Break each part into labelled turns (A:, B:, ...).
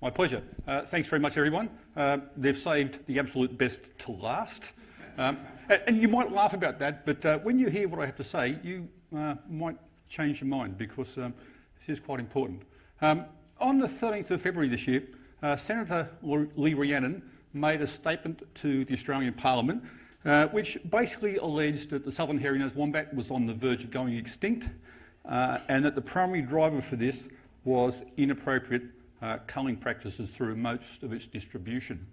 A: My pleasure. Thanks very much, everyone. They've saved the absolute best to last. And you might laugh about that, but when you hear what I have to say, you might change your mind, because this is quite important. On the 13th of February this year, Senator Lee Rhiannon made a statement to the Australian Parliament which basically alleged that the Southern-hairy Nosed Wombat was on the verge of going extinct, and that the primary driver for this was inappropriate culling practices through most of its distribution.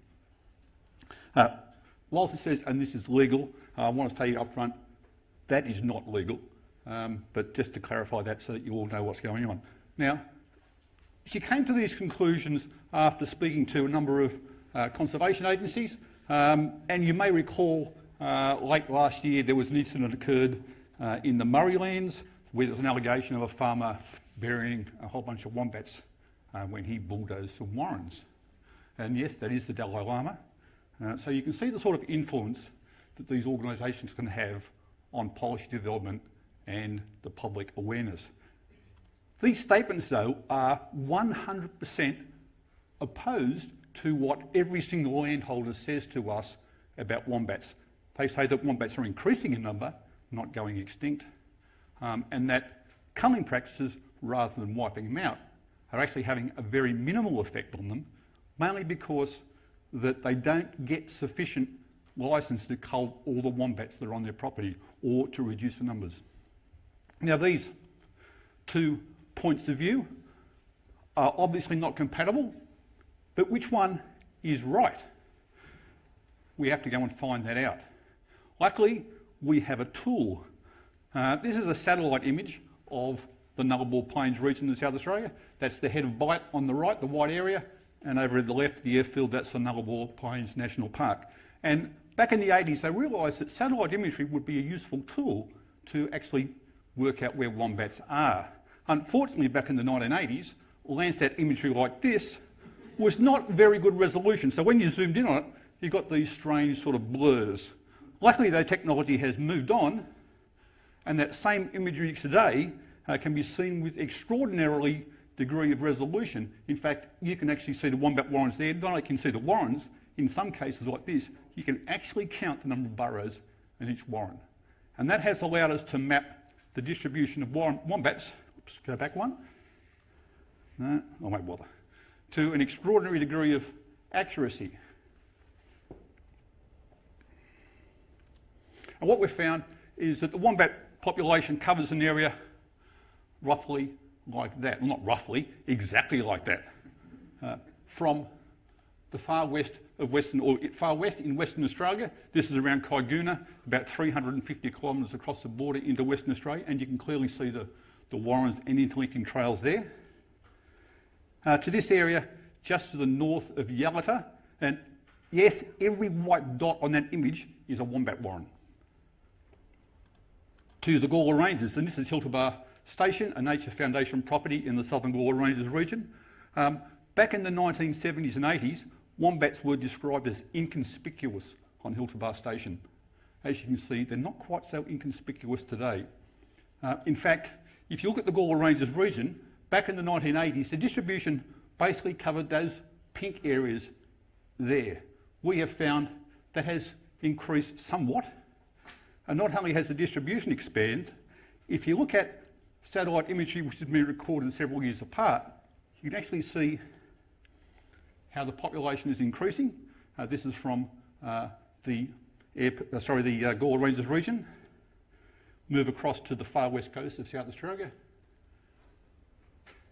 A: Whilst it says, and this is legal, I want to tell you up front, that is not legal, but just to clarify that so that you all know what's going on. Now, she came to these conclusions after speaking to a number of conservation agencies, and you may recall late last year there was an incident that occurred in the Murray Lands where there was an allegation of a farmer burying a whole bunch of wombats when he bulldozed some warrens. And yes, that is the Dalai Lama. So you can see the sort of influence that these organisations can have on policy development and the public awareness. These statements, though, are 100% opposed to what every single landholder says to us about wombats. They say that wombats are increasing in number, not going extinct, and that culling practices, rather than wiping them out, are actually having a very minimal effect on them, mainly because that they don't get sufficient licence to cull all the wombats that are on their property or to reduce the numbers. Now, these two points of view are obviously not compatible, but which one is right? We have to go and find that out. Luckily, we have a tool. This is a satellite image of the Nullarbor Plains region in South Australia. That's the head of Bight on the right, the white area, and over at the left, the airfield, that's the Nullarbor Plains National Park. And back in the 80s, they realised that satellite imagery would be a useful tool to actually work out where wombats are. Unfortunately, back in the 1980s, Landsat imagery like this was not very good resolution. So when you zoomed in on it, you got these strange sort of blurs. Luckily, though, technology has moved on, and that same imagery today can be seen with extraordinarily degree of resolution. In fact, you can actually see the wombat warrens there. Not only can you see the warrens, in some cases like this, you can actually count the number of burrows in each warren. And that has allowed us to map the distribution of wombats, oops, go back one, no, I won't bother, to an extraordinary degree of accuracy. And what we've found is that the wombat population covers an area roughly like that. Well, not roughly, exactly like that. From the far west of far west in Western Australia, this is around Kaiguna, about 350 kilometres across the border into Western Australia, and you can clearly see the warrens and interlinking trails there. To this area just to the north of Yalata, and yes, every white dot on that image is a wombat warren. To the Gawler Ranges, and this is Hiltabar Station, a Nature Foundation property in the Southern Gawler Ranges region. Back in the 1970s and 80s, wombats were described as inconspicuous on Hiltabar Station. As you can see, they're not quite so inconspicuous today. In fact, if you look at the Gawler Ranges region, back in the 1980s, the distribution basically covered those pink areas there. We have found that has increased somewhat, and not only has the distribution expanded, if you look at satellite imagery which has been recorded several years apart, you can actually see how the population is increasing. This is from the Gawler Ranges region. Move across to the far west coast of South Australia,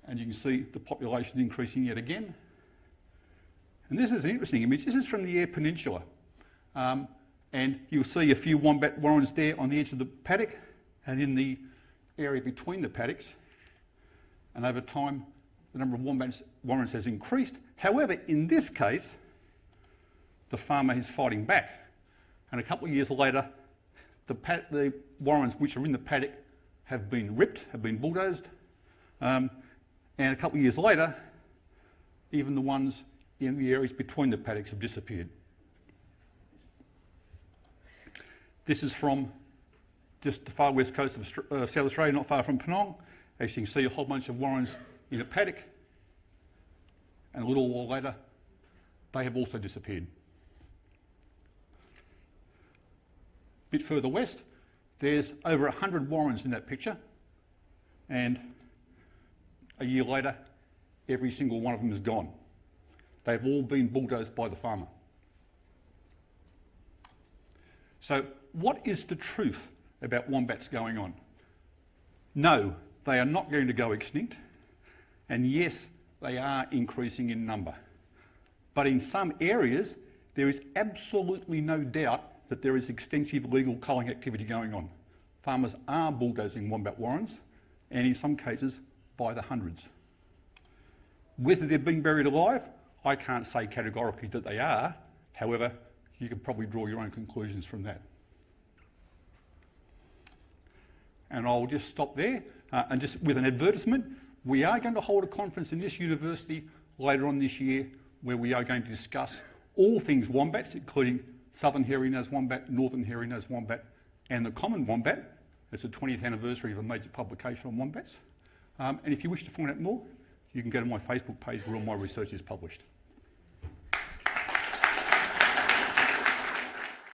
A: and you can see the population increasing yet again. And this is an interesting image. This is from the Eyre Peninsula. And you'll see a few wombat warrens there on the edge of the paddock and in the area between the paddocks. And over time, the number of warrens has increased. However, in this case, the farmer is fighting back. And a couple of years later, the warrens which are in the paddock have been ripped, have been bulldozed. And a couple of years later, even the ones in the areas between the paddocks have disappeared. This is from just the far west coast of South Australia, not far from Penong. As you can see, a whole bunch of warrens in a paddock. and a little while later, they have also disappeared. A bit further west, there's over 100 warrens in that picture, and a year later, every single one of them is gone. They've all been bulldozed by the farmer. So what is the truth about wombats going on? No, they are not going to go extinct, and yes, they are increasing in number. But in some areas, there is absolutely no doubt that there is extensive legal culling activity going on. Farmers are bulldozing wombat warrens, and in some cases, by the hundreds. Whether they're being buried alive, I can't say categorically that they are. However, you can probably draw your own conclusions from that. And I'll just stop there, and just with an advertisement, we are going to hold a conference in this university later on this year where we are going to discuss all things wombats, including Southern-hairy Nosed Wombat, Northern-hairy Nosed Wombat, and the common wombat. It's the 20th anniversary of a major publication on wombats. And if you wish to find out more, you can go to my Facebook page where all my research is published.